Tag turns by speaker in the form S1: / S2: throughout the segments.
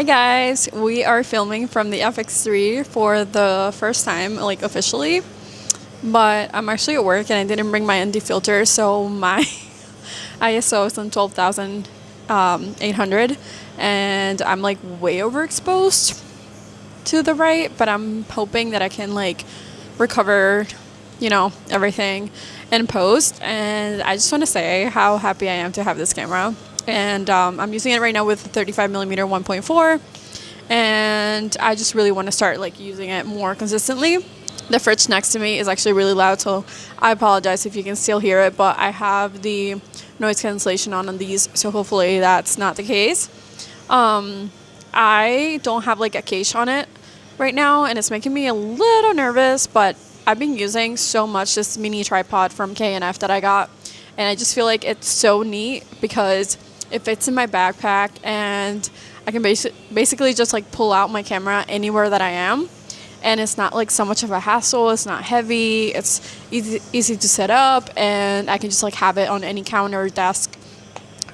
S1: Hi guys, we are filming from the FX3 for the first time, like officially, but I'm actually at work and I didn't bring my ND filter, so my ISO is on 12,800 and I'm like way overexposed to the right, but I'm hoping that I can like recover, everything in post. And I just want to say how happy I am to have this camera. And I'm using it right now with 35mm 1.4, and I just really want to start like using it more consistently. The fridge next to me is actually really loud, so I apologize if you can still hear it, but I have the noise cancellation on these, so hopefully that's not the case. I don't have like a case on it right now, and it's making me a little nervous, but I've been using so much this mini tripod from K&F that I got, and I just feel like it's so neat because it fits in my backpack and I can basically just like pull out my camera anywhere that I am, and it's not like so much of a hassle. It's not heavy, it's easy to set up, and I can just like have it on any counter, desk,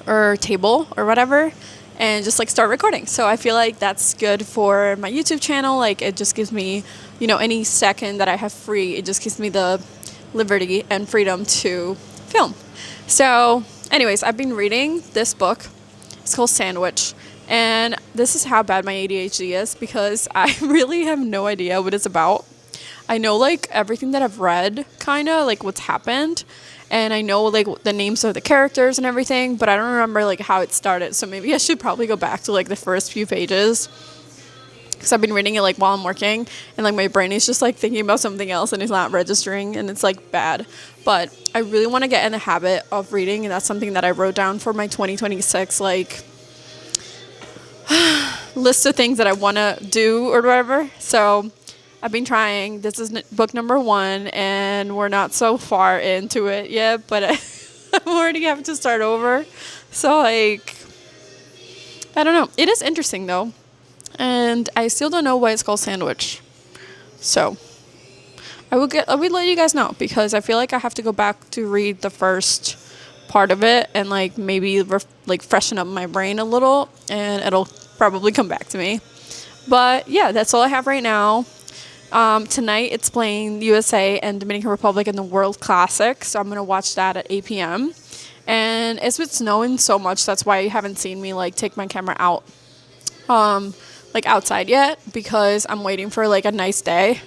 S1: or table or whatever, and just like start recording. So I feel like that's good for my YouTube channel. Like it just gives me, any second that I have free, it just gives me the liberty and freedom to film. So anyways, I've been reading this book. It's called Sandwich. And this is how bad my ADHD is, because I really have no idea what it's about. I know like everything that I've read, kind of like what's happened. And I know like the names of the characters and everything, but I don't remember like how it started. So maybe I should probably go back to like the first few pages, because I've been reading it like while I'm working, and like my brain is just like thinking about something else and it's not registering, and it's like bad. But I really want to get in the habit of reading, and that's something that I wrote down for my 2026 like list of things that I want to do or whatever. So I've been trying. This is book number 1, and we're not so far into it yet, but I'm already having to start over. So like, I don't know. It is interesting though. And I still don't know why it's called Sandwich. So I will let you guys know, because I feel like I have to go back to read the first part of it and like maybe freshen up my brain a little, and it'll probably come back to me. But yeah, that's all I have right now. Tonight it's playing USA and Dominican Republic in the World Classic, so I'm gonna watch that at 8 p.m. And it's been snowing so much, that's why you haven't seen me like take my camera out like outside yet, because I'm waiting for like a nice day.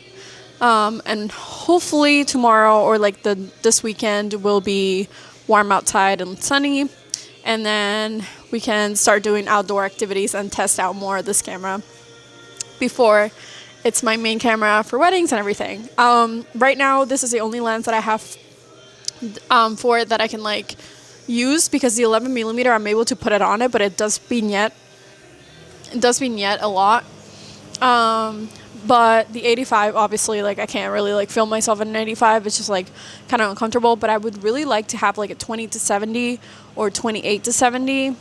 S1: And hopefully tomorrow or like this weekend will be warm outside and sunny, and then we can start doing outdoor activities and test out more of this camera before it's my main camera for weddings and everything. Right now this is the only lens that I have for it that I can like use, because the 11mm I'm able to put it on it, but it does vignette a lot. But the 85, obviously, like I can't really like film myself in an 85. It's just like kind of uncomfortable. But I would really like to have like a 20-70 or 28-70.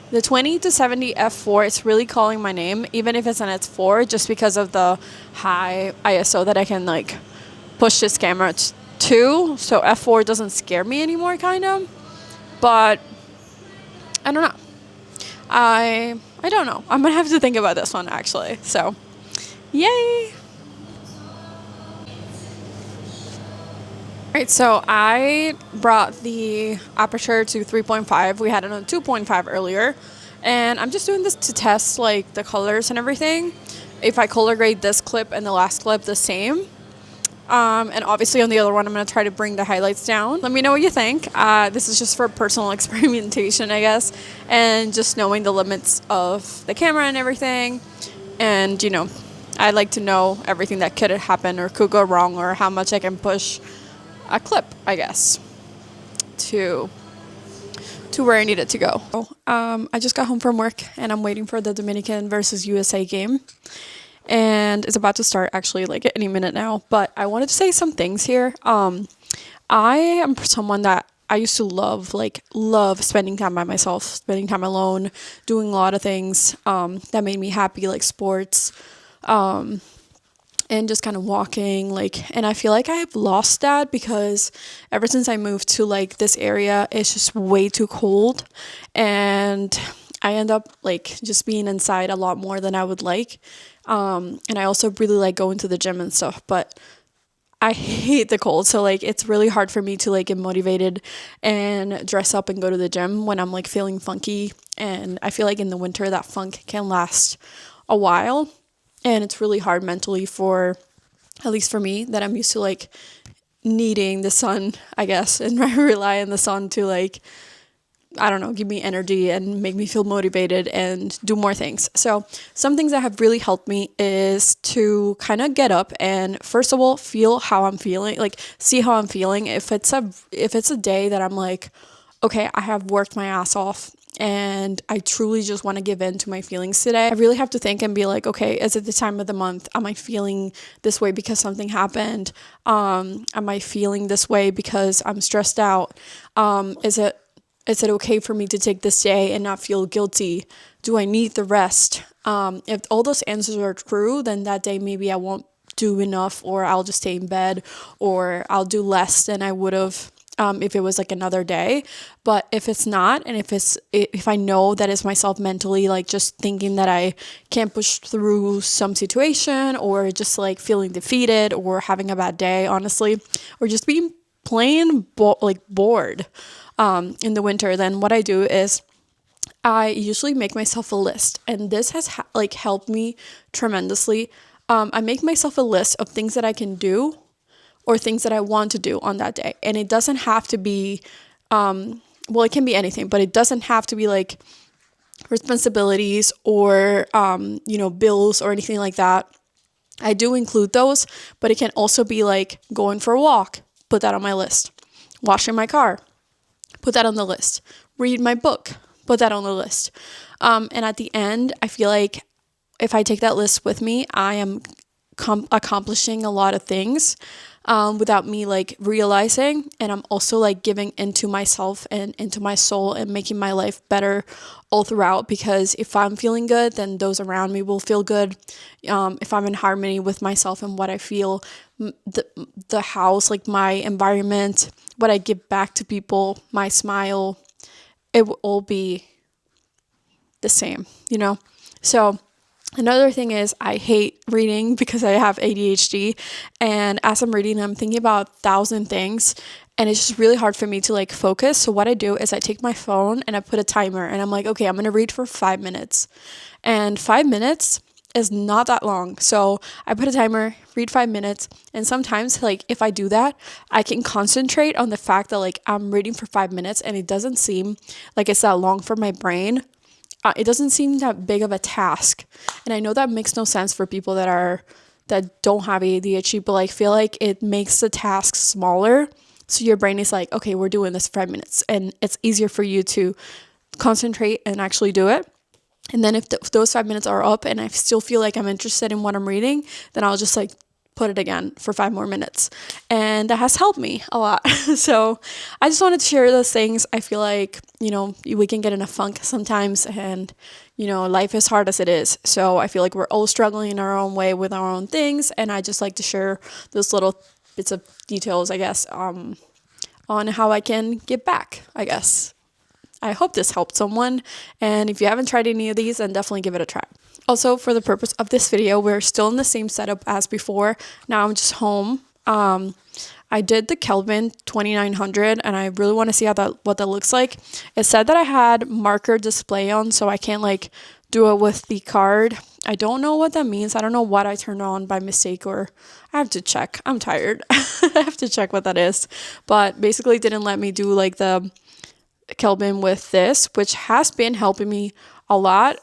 S1: The 20-70 f4 is really calling my name, even if it's an f4, just because of the high ISO that I can like push this camera to. So f4 doesn't scare me anymore, kind of. But I don't know. I don't know. I'm gonna have to think about this one actually. So, yay! Alright, so I brought the aperture to 3.5. We had it on 2.5 earlier, and I'm just doing this to test like the colors and everything. If I color grade this clip and the last clip the same. And obviously on the other one, I'm going to try to bring the highlights down. Let me know what you think. This is just for personal experimentation, I guess, and just knowing the limits of the camera and everything. And, I'd like to know everything that could happen or could go wrong, or how much I can push a clip, I guess, to where I need it to go. I just got home from work, and I'm waiting for the Dominican versus USA game. And it's about to start actually like any minute now, but I wanted to say some things here. I am someone that I used to love spending time by myself, spending time alone, doing a lot of things that made me happy, like sports, and just kind of walking, and I feel like I have lost that, because ever since I moved to like this area, it's just way too cold, and I end up like just being inside a lot more than I would like. And I also really like going to the gym and stuff, but I hate the cold. So like it's really hard for me to like get motivated and dress up and go to the gym when I'm like feeling funky. And I feel like in the winter that funk can last a while. And it's really hard mentally for, at least for me, that I'm used to like needing the sun, I guess, and I rely on the sun to like, I don't know, give me energy and make me feel motivated and do more things. So some things that have really helped me is to kind of get up and first of all feel how I'm feeling, like see how I'm feeling. If it's a day that I'm like, okay, I have worked my ass off and I truly just want to give in to my feelings today, I really have to think and be like, okay, is it the time of the month? Am I feeling this way because something happened? Am I feeling this way because I'm stressed out? Is it okay for me to take this day and not feel guilty? Do I need the rest? If all those answers are true, then that day maybe I won't do enough, or I'll just stay in bed, or I'll do less than I would have if it was like another day. But if it's not, and if I know that it's myself mentally like just thinking that I can't push through some situation, or just like feeling defeated, or having a bad day, honestly, or just being plain bored in the winter, then what I do is I usually make myself a list, and this has like helped me tremendously. I make myself a list of things that I can do or things that I want to do on that day, and it doesn't have to be well, it can be anything, but it doesn't have to be like responsibilities or bills or anything like that. I do include those, but it can also be like going for a walk, put that on my list. Washing my car, put that on the list. Read my book, put that on the list. And at the end, I feel like if I take that list with me, I am accomplishing a lot of things without me like realizing. And I'm also like giving into myself and into my soul and making my life better all throughout, because if I'm feeling good, then those around me will feel good. If I'm in harmony with myself and what I feel, the house, like my environment, what I give back to people, my smile, it will all be the same, So another thing is I hate reading because I have ADHD, and as I'm reading, I'm thinking about 1,000 things, and it's just really hard for me to like focus. So what I do is I take my phone and I put a timer, and I'm like, okay, I'm going to read for 5 minutes. And 5 minutes is not that long. So I put a timer, read 5 minutes, and sometimes like if I do that, I can concentrate on the fact that like I'm reading for 5 minutes and it doesn't seem like it's that long for my brain. It doesn't seem that big of a task. And I know that makes no sense for people that don't have ADHD, but I feel like it makes the task smaller. So your brain is like, okay, we're doing this 5 minutes, and it's easier for you to concentrate and actually do it. And then if those 5 minutes are up and I still feel like I'm interested in what I'm reading, then I'll just like put it again for 5 more minutes. And that has helped me a lot. So I just wanted to share those things. I feel like, we can get in a funk sometimes, and, life is hard as it is. So I feel like we're all struggling in our own way with our own things. And I just like to share those little bits of details, I guess, on how I can give back, I guess. I hope this helped someone, and if you haven't tried any of these, then definitely give it a try. Also, for the purpose of this video, we're still in the same setup as before. Now I'm just home. I did the Kelvin 2900, and I really want to see what that looks like. It said that I had marker display on, so I can't like do it with the card. I don't know what that means. I don't know what I turned on by mistake, or I have to check. I'm tired. I have to check what that is. But basically it didn't let me do like the Kelvin with this, which has been helping me a lot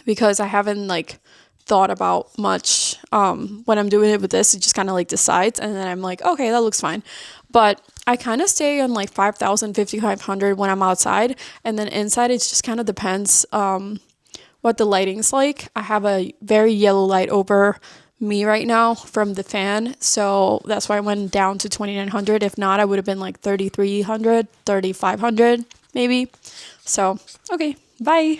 S1: because I haven't like thought about much when I'm doing it with this. It just kind of like decides, and then I'm like, okay, that looks fine. But I kind of stay on like 5,000, 5,500 when I'm outside, and then inside it just kind of depends what the lighting's like. I have a very yellow light over me right now from the fan, so that's why I went down to 2,900. If not, I would have been like 3,300, 3,500 maybe. So okay, bye.